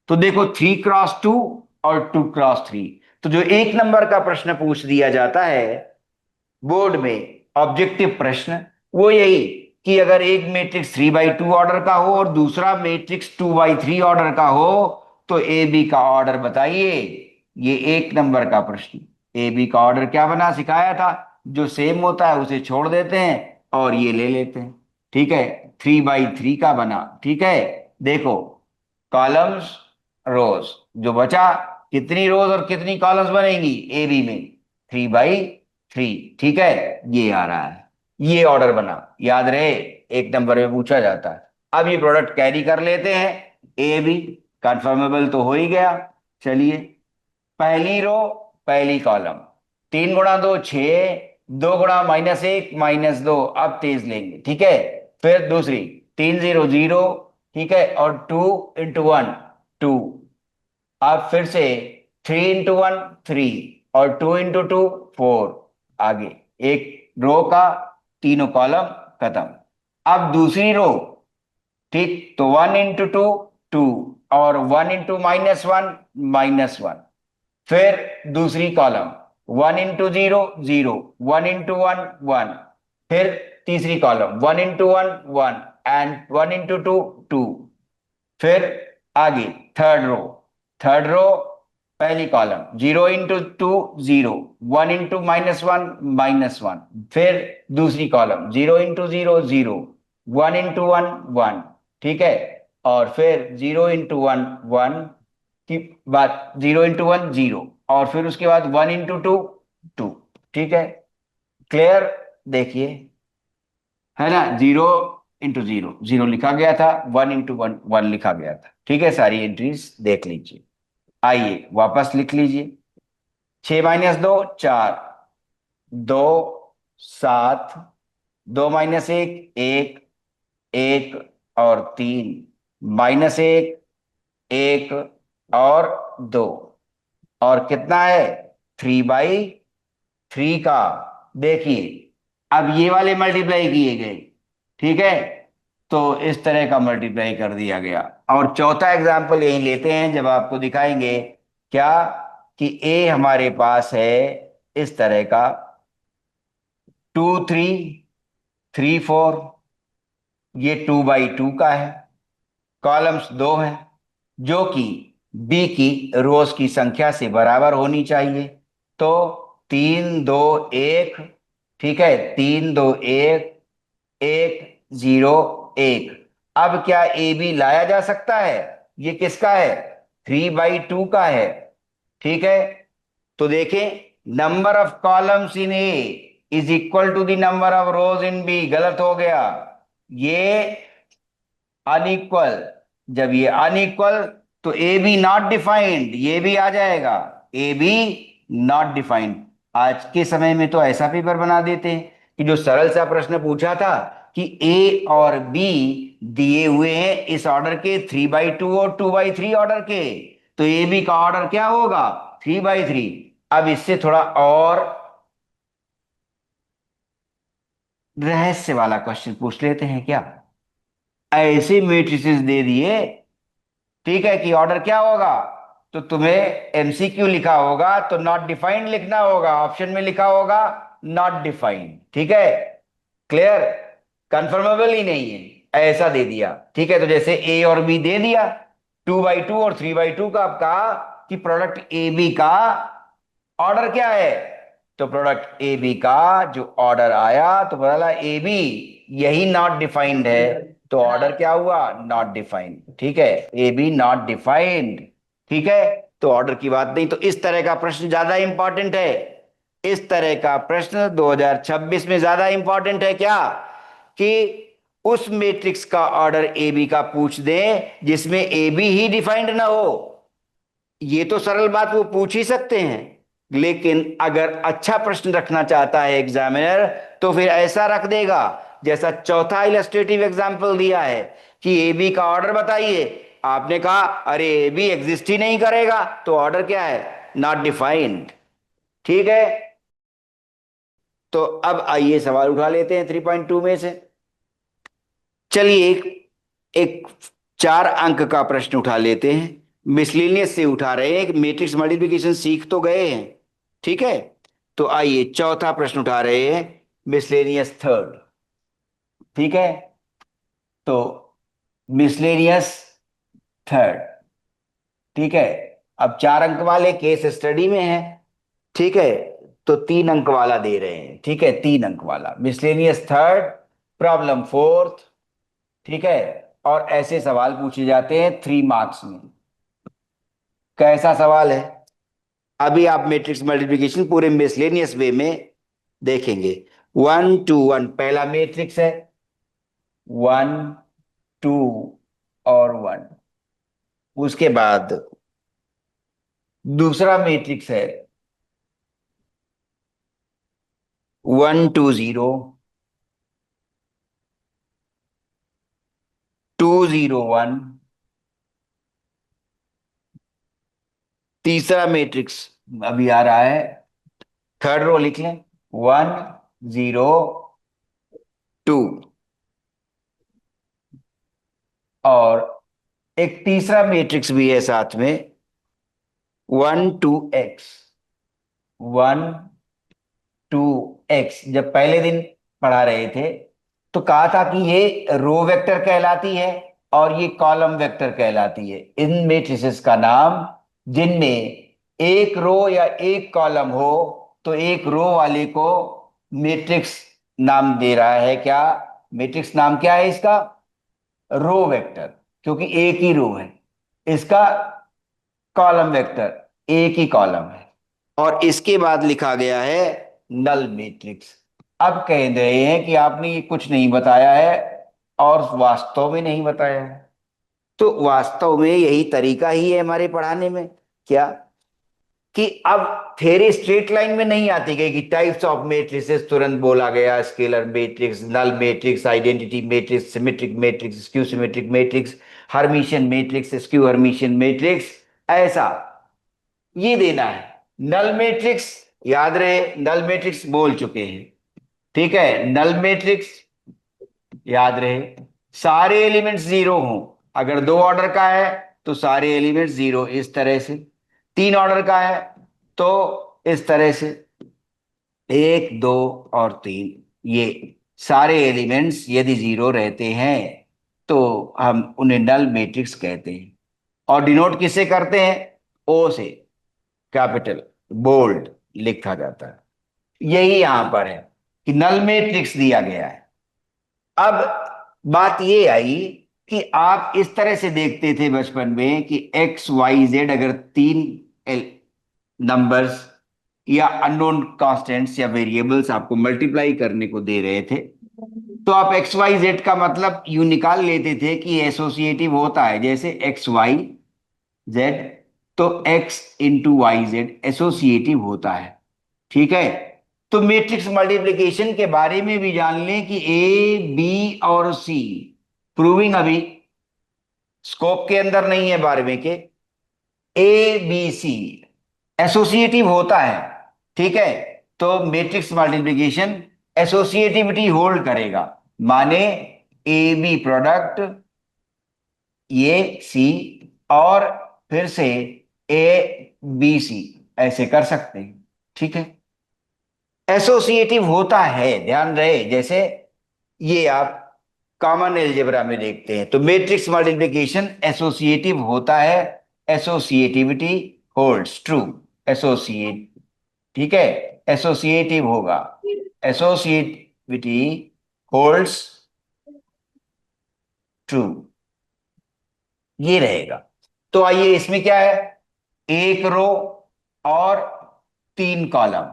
तो देखो, 3x2 और 2x3, तो जो 1 नंबर का प्रश्न पूछ दिया जाता है बोर्ड में, ऑब्जेक्टिव प्रश्न, वो यही कि अगर एक मैट्रिक्स 3/2 ऑर्डर का हो और दूसरा मैट्रिक्स 2/3 ऑर्डर का हो, तो ए बी का ऑर्डर बताइए। ये 1 नंबर का प्रश्न, ए बी का ऑर्डर क्या बना, सिखाया था, जो सेम होता है उसे छोड़ देते हैं और ये ले लेते हैं। ठीक है, 3/3 का बना। ठीक है, देखो, कॉलम्स, रोज, जो बचा, कितनी रोज और कितनी कॉलम्स बनेंगी ए बी में, 3/3। ठीक है, ये आ रहा है, ये ऑर्डर बना, याद रहे, 1 नंबर में पूछा जाता है। अब ये प्रोडक्ट कैरी कर लेते हैं, ए बी कंफर्मेबल तो हो ही गया। चलिए, पहली रो, पहली कॉलम, 3 × 2 6, 2 × -1 -2, अब तेज लेंगे। ठीक है, फिर दूसरी, 3 0 0, ठीक है, और 2 × 1 2, अब फिर से 3 × 1 3, और 2 × 2 4। आगे एक रो का तीनों कॉलम खत्म। अब दूसरी रो, ठीक, तो 1 × 2 2, और 1 × -1 -1। फिर दूसरी कॉलम, 1 × 0 0, 1 × 1 1। फिर तीसरी कॉलम, 1 × 1 1, एंड 1 × 2 2। फिर आगे थर्ड रो, पहली कॉलम, 0 × 2 0, 1 × -1 -1। फिर दूसरी कॉलम, 0 × 0 0, 1 × 1 1। ठीक है, और फिर 0 × 1 1 की बात, 0 × 1 0, और फिर उसके बाद 1 × 2 2। ठीक है, क्लियर, देखिए, है ना, 0 × 0 0 लिखा गया था, 1 × 1 1 लिखा गया था। ठीक है, सारी एंट्रीज देख लीजिए। आइए वापस लिख लीजिए, 6 - 2 4, 2 7, 2 - 1 1, 1 और 3, -1 1 और 2, और कितना है, 3/3 का। देखिए, अब ये वाले मल्टीप्लाई किए गए। ठीक है, तो इस तरह का मल्टीप्लाई कर दिया गया। और चौथा एग्जाम्पल यही लेते हैं, जब आपको दिखाएंगे क्या, कि ए हमारे पास है इस तरह का, 2 3 3 4, ये 2/2 का है, कॉलम्स 2 हैं, जो कि बी की रोज की संख्या से बराबर होनी चाहिए। तो 3 2 1, ठीक है, 3 2 1 1 0 1। अब क्या ए बी लाया जा सकता है, ये किसका है, 3/2 का है। ठीक है, तो देखें, number of columns in A is equal to the number of rows in B, गलत हो गया, ये अनइक्वल। जब ये अनइक्वल, तो ए बी नॉट डिफाइंड, ये भी आ जाएगा, ए बी नॉट डिफाइंड। आज के समय में तो ऐसा पेपर बना देते हैं कि जो सरल सा प्रश्न पूछा था कि ए और बी दिए हुए हैं इस ऑर्डर के 3/2 और 2/3 ऑर्डर के, तो ए बी का ऑर्डर क्या होगा? 3/3। अब इससे थोड़ा और रहस्य वाला क्वेश्चन पूछ लेते हैं क्या। ऐसे मैट्रिसेस दे दिए, ठीक है, कि ऑर्डर क्या होगा, तो तुम्हें एमसीक्यू लिखा होगा तो नॉट डिफाइंड लिखना होगा, ऑप्शन में लिखा होगा नॉट डिफाइंड। ठीक है, क्लियर, कंफर्मेबल ही नहीं है, ऐसा दे दिया। ठीक है, तो जैसे ए और बी दे दिया 2/2 और 3/2 का, आप कहा कि प्रोडक्ट ए बी का ऑर्डर क्या है, तो प्रोडक्ट ए बी का जो ऑर्डर आया तो बोला ए बी यही नॉट डिफाइंड है, तो ऑर्डर क्या हुआ? Not defined. ठीक है, ए बी नॉट डिफाइंड। ठीक है, तो ऑर्डर की बात नहीं। तो इस तरह का प्रश्न ज्यादा इंपॉर्टेंट है, इस तरह का प्रश्न 2026 में ज्यादा इंपॉर्टेंट है क्या, कि उस मैट्रिक्स का ऑर्डर ए बी का पूछ दें जिसमें ए बी ही डिफाइंड ना हो। ये तो सरल बात वो पूछ ही सकते हैं, लेकिन अगर अच्छा प्रश्न रखना चाहता है एग्जामिनर तो फिर ऐसा रख देगा जैसा चौथा इलस्ट्रेटिव एग्जाम्पल दिया है कि ए बी का ऑर्डर बताइए। आपने कहा अरे ए बी एग्जिस्ट ही नहीं करेगा, तो ऑर्डर क्या है? Not defined. ठीक है, तो अब आइए सवाल उठा लेते हैं 3.2 में से। चलिए एक एक 4 अंक का प्रश्न उठा लेते हैं, मिसलेनियस से उठा रहे हैं, मैट्रिक्स मल्टीप्लिकेशन सीख तो गए हैं। ठीक है, तो आइए चौथा प्रश्न उठा रहे हैं, मिसलेनियस थर्ड। ठीक है, तो मिसलेनियस थर्ड। ठीक है, अब 4 अंक वाले केस स्टडी में है। ठीक है, तो 3 अंक वाला दे रहे हैं। ठीक है, 3 अंक वाला मिसलेनियस थर्ड, प्रॉब्लम फोर्थ। ठीक है, और ऐसे सवाल पूछे जाते हैं 3 मार्क्स में। कैसा सवाल है? अभी आप मैट्रिक्स मल्टीप्लिकेशन पूरे मिसलेनियस वे में देखेंगे। 1 2 1 पहला मैट्रिक्स है, 1 2 और 1। उसके बाद दूसरा मैट्रिक्स है 1 2 0 2 0 1। तीसरा मैट्रिक्स अभी आ रहा है, थर्ड रो लिख लें, 1 0 2। और एक तीसरा मैट्रिक्स भी है साथ में, 1 2 x। 1 2 x जब पहले दिन पढ़ा रहे थे तो कहा था कि ये रो वेक्टर कहलाती है और ये कॉलम वेक्टर कहलाती है। इन मैट्रिसेस का नाम जिनमें एक रो या एक कॉलम हो, तो एक रो वाले को मैट्रिक्स नाम दे रहा है क्या? मैट्रिक्स नाम क्या है इसका? रो वेक्टर, क्योंकि एक ही रो है। इसका कॉलम वेक्टर, एक ही कॉलम है। और इसके बाद लिखा गया है नल मैट्रिक्स। अब कह रहे हैं कि आपने ये कुछ नहीं बताया है और वास्तव में नहीं बताया है, तो वास्तव में यही तरीका ही है हमारे पढ़ाने में, क्या कि अब थ्योरी स्ट्रेट लाइन में नहीं आती गई कि टाइप्स ऑफ मैट्रिसेस तुरंत बोला गया, scalar matrix, null matrix, identity matrix, symmetric matrix, skew symmetric matrix, Hermitian matrix, skew Hermitian matrix, ऐसा ये देना है। नल मैट्रिक्स याद रहे, नल मैट्रिक्स बोल चुके हैं। ठीक है, नल मैट्रिक्स याद रहे, सारे एलिमेंट्स जीरो हों। अगर 2 ऑर्डर का है तो सारे एलिमेंट्स जीरो, इस तरह से। 3 ऑर्डर का है तो इस तरह से, 1 2 और 3, ये सारे एलिमेंट्स यदि जीरो रहते हैं तो हम उन्हें नल मैट्रिक्स कहते हैं। और डिनोट किससे करते हैं? ओ से, कैपिटल बोल्ड लिखा जाता है। यही यहां पर है कि नल मैट्रिक्स दिया गया है। अब बात ये आई कि आप इस तरह से देखते थे बचपन में कि एक्स वाई जेड अगर 3 नंबर्स या अननोन कांस्टेंट्स या वेरिएबल्स आपको मल्टीप्लाई करने को दे रहे थे, तो आप एक्स वाई जेड का मतलब यूं निकाल लेते थे कि एसोसिएटिव होता है, जैसे एक्स वाई जेड, तो X into Y Z associative होता है। ठीक है, तो मैट्रिक्स मल्टीप्लिकेशन के बारे में भी जान लें कि ए बी और सी, प्रूविंग अभी स्कोप के अंदर नहीं है 12वें के। ए बी सी एसोसिएटिव होता है। ठीक है, तो मैट्रिक्स मल्टीप्लिकेशन एसोसिएटिविटी होल्ड करेगा, माने ए बी प्रोडक्ट, ये सी, और फिर से ए बी सी, ऐसे कर सकते हैं। ठीक है, एसोसिएटिव होता है, ध्यान रहे। जैसे ये आप कॉमन एलजेब्रा में देखते हैं, तो मैट्रिक्स मल्टीप्लिकेशन एसोसिएटिव होता है, एसोसिएटिविटी होल्ड्स ट्रू, एसोसिएट, ठीक है, एसोसिएटिव होगा, एसोसिएटिविटी होल्ड्स ट्रू, ये रहेगा। तो आइए, इसमें क्या है, एक रो और 3 कॉलम।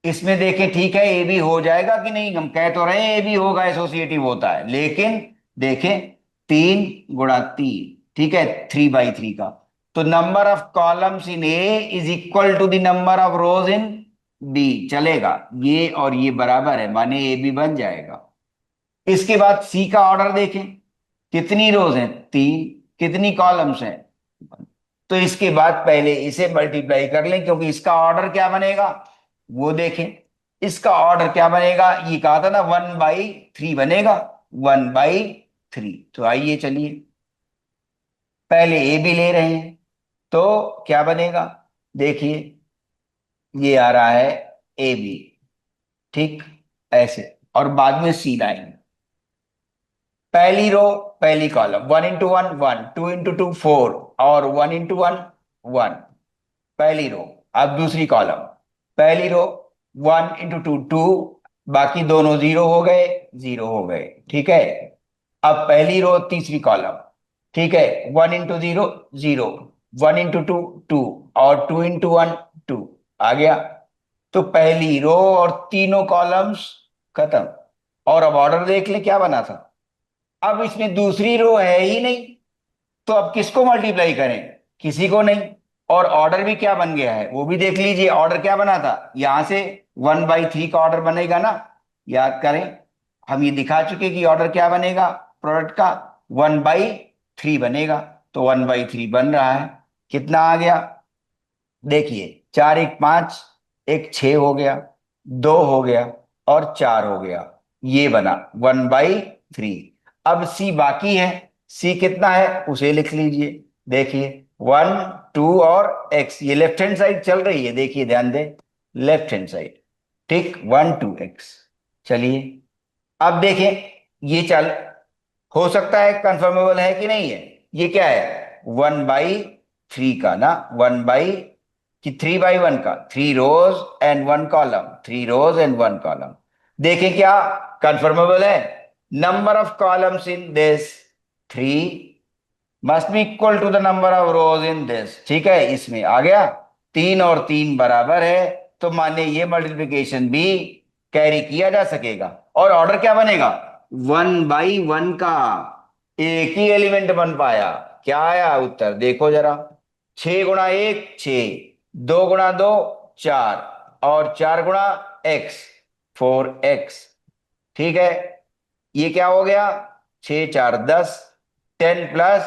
इसमें देखें, ठीक है, ए बी हो जाएगा कि नहीं, हम कह तो रहे हैं ए बी होगा, एसोसिएटिव होता है, लेकिन देखें 3 गुणा 3, ठीक है, 3/3 का, तो number of columns in A is equal to the number of rows in B, चलेगा, ये और ये बराबर है, माने ए बी बन जाएगा। इसके बाद सी का ऑर्डर देखें, कितनी रोज हैं, 3, कितनी कॉलम्स हैं, तो इसके बाद पहले इसे मल्टीप्लाई कर लें, क्योंकि इसका ऑर्डर क्या बनेगा वो देखें। इसका ऑर्डर क्या बनेगा, ये कहा था ना 1/3 बनेगा, 1/3। तो आइए चलिए, पहले ए बी ले रहे हैं, तो क्या बनेगा, देखिए, ये आ रहा है ए बी, ठीक, ऐसे, और बाद में सी लाइन, पहली रो पहली कॉलम, 1 into 1 1, 2 into 2 4, और 1 into 1 1, पहली रो। अब दूसरी कॉलम, पहली रो 1 into 2 2, बाकी दोनों जीरो हो गए, जीरो हो गए, ठीक है। अब पहली रो तीसरी कॉलम, ठीक है, 1 into 0 0, 1 into 2 2, और 2 into 1 2, आ गया। तो पहली रो और तीनों कॉलम्स खत्म। और अब ऑर्डर देख ले क्या बना था, अब इसमें दूसरी रो है ही नहीं, तो अब किसको मल्टीप्लाई करें, किसी को नहीं। और ऑर्डर भी क्या बन गया है वो भी देख लीजिए, ऑर्डर क्या बना था, यहां से 1/3 का ऑर्डर बनेगा ना, याद करें, हम ये दिखा चुके कि ऑर्डर क्या बनेगा प्रोडक्ट का, 1/3 बनेगा, तो 1/3 बन रहा है। कितना आ गया, देखिए, 4 1 5, एक 6 हो गया, 2 हो गया, और 4 हो गया, ये बना 1/3। अब सी बाकी है, सी कितना है उसे लिख लीजिए, देखिए 1 2 और x, ये लेफ्ट हैंड साइड चल रही है, देखिए ध्यान दें, लेफ्ट हैंड साइड, ठीक, 1 2 x। चलिए, अब देखें, ये चल, हो सकता है कंफर्मेबल है कि नहीं है, ये क्या है 1/3 का ना, 3/1 का, 3 rows and 1 column, 3 rows and 1 column, देखें क्या कंफर्मेबल है, number of columns in this 3 must be equal to the number of rows in this, ठीक है, इसमें आ गया, 3 और 3 बराबर है, तो माने ये मल्टीप्लिकेशन भी कैरी किया जा सकेगा। और ऑर्डर क्या बनेगा, 1/1 का, एक ही एलिमेंट बन पाया, क्या आया उत्तर देखो जरा, 6 गुणा 1 6, 2 गुणा 2 4, और 4 गुणा x 4x, ठीक है, ये क्या हो गया, 6 4 10, 10 +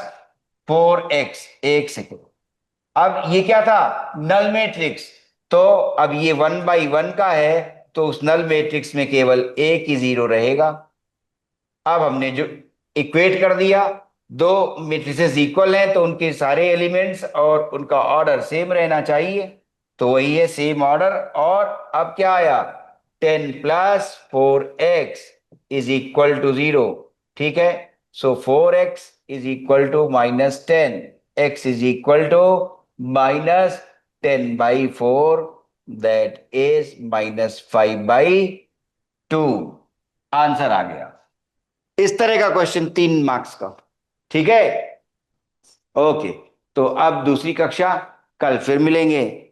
4x, 1 सेकेंड। अब ये क्या था, नल मैट्रिक्स, तो अब ये 1/1 का है, तो उस नल मैट्रिक्स में केवल एक ही जीरो रहेगा। अब हमने जो इक्वेट कर दिया, दो मैट्रिसेस इक्वल हैं, तो उनके सारे एलिमेंट्स और उनका ऑर्डर सेम रहना चाहिए, तो वही है सेम ऑर्डर। और अब क्या आया, 10 + 4x इज इक्वल टू 0, ठीक है, so 4x is equal to -10, x is equal to -10/4, that is -5/2, answer आ गया। इस तरह का क्वेश्चन 3 मार्क्स का, ठीक है, ओके। तो अब दूसरी कक्षा कल फिर मिलेंगे।